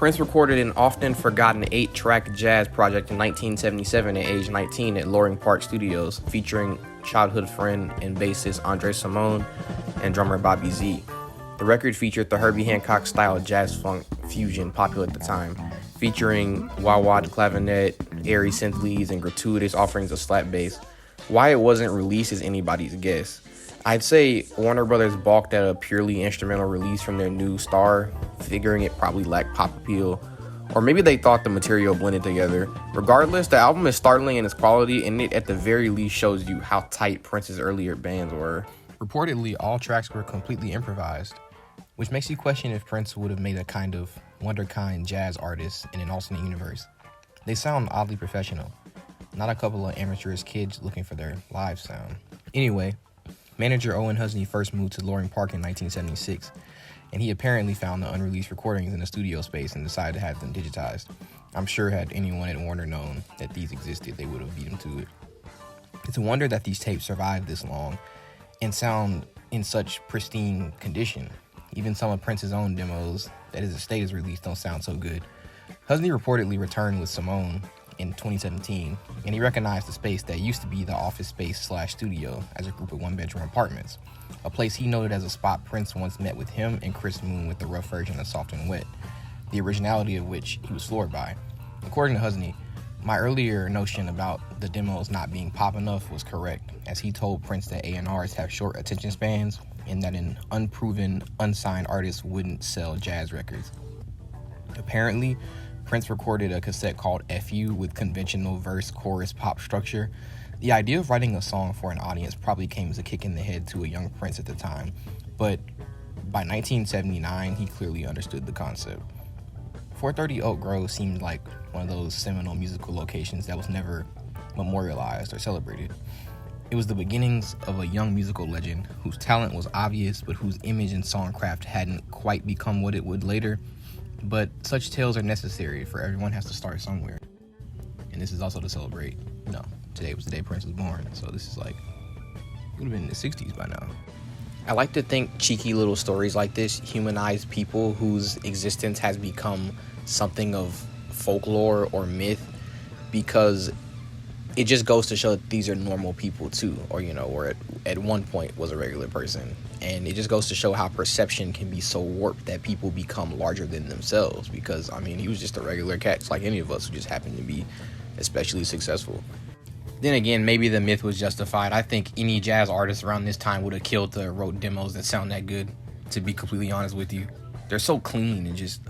Prince recorded an often forgotten 8-track jazz project in 1977 at age 19 at Loring Park Studios, featuring childhood friend and bassist Andre Cymone and drummer Bobby Z. The record featured the Herbie Hancock-style jazz-funk fusion popular at the time, featuring wah-wah clavinet, airy synth leads, and gratuitous offerings of slap bass. Why it wasn't released is anybody's guess. I'd say Warner Brothers balked at a purely instrumental release from their new star, figuring it probably lacked pop appeal, or maybe they thought the material blended together. Regardless, the album is startling in its quality, and it at the very least shows you how tight Prince's earlier bands were. Reportedly, all tracks were completely improvised, which makes you question if Prince would have made a kind of wonderkind jazz artist in an alternate universe. They sound oddly professional, not a couple of amateurish kids looking for their live sound. Anyway, manager Owen Husney first moved to Loring Park in 1976, and he apparently found the unreleased recordings in the studio space and decided to have them digitized. I'm sure had anyone at Warner known that these existed, they would have beat him to it. It's a wonder that these tapes survived this long and sound in such pristine condition. Even some of Prince's own demos that his estate has released don't sound so good. Husney reportedly returned with Cymone in 2017, and he recognized the space that used to be the office space/studio as a group of one-bedroom apartments, a place he noted as a spot Prince once met with him and Chris Moon with the rough version of Soft and Wet, the originality of which he was floored by. According to Husney, my earlier notion about the demos not being pop enough was correct, as he told Prince that A&Rs have short attention spans and that an unproven, unsigned artist wouldn't sell jazz records. Apparently, Prince recorded a cassette called FU with conventional verse-chorus pop structure. The idea of writing a song for an audience probably came as a kick in the head to a young Prince at the time, but by 1979, he clearly understood the concept. 430 Oak Grove seemed like one of those seminal musical locations that was never memorialized or celebrated. It was the beginnings of a young musical legend whose talent was obvious, but whose image and songcraft hadn't quite become what it would later. But such tales are necessary, for everyone has to start somewhere. And this is also to celebrate, today was the day Prince was born, so this is like, it would have been in the 60s by now. I like to think cheeky little stories like this humanize people whose existence has become something of folklore or myth, because it just goes to show that these are normal people too, or at one point was a regular person. And it just goes to show how perception can be so warped that people become larger than themselves, because, he was just a regular cat, just like any of us who just happened to be especially successful. Then again, maybe the myth was justified. I think any jazz artist around this time would have killed to wrote demos that sound that good, to be completely honest with you. They're so clean and just,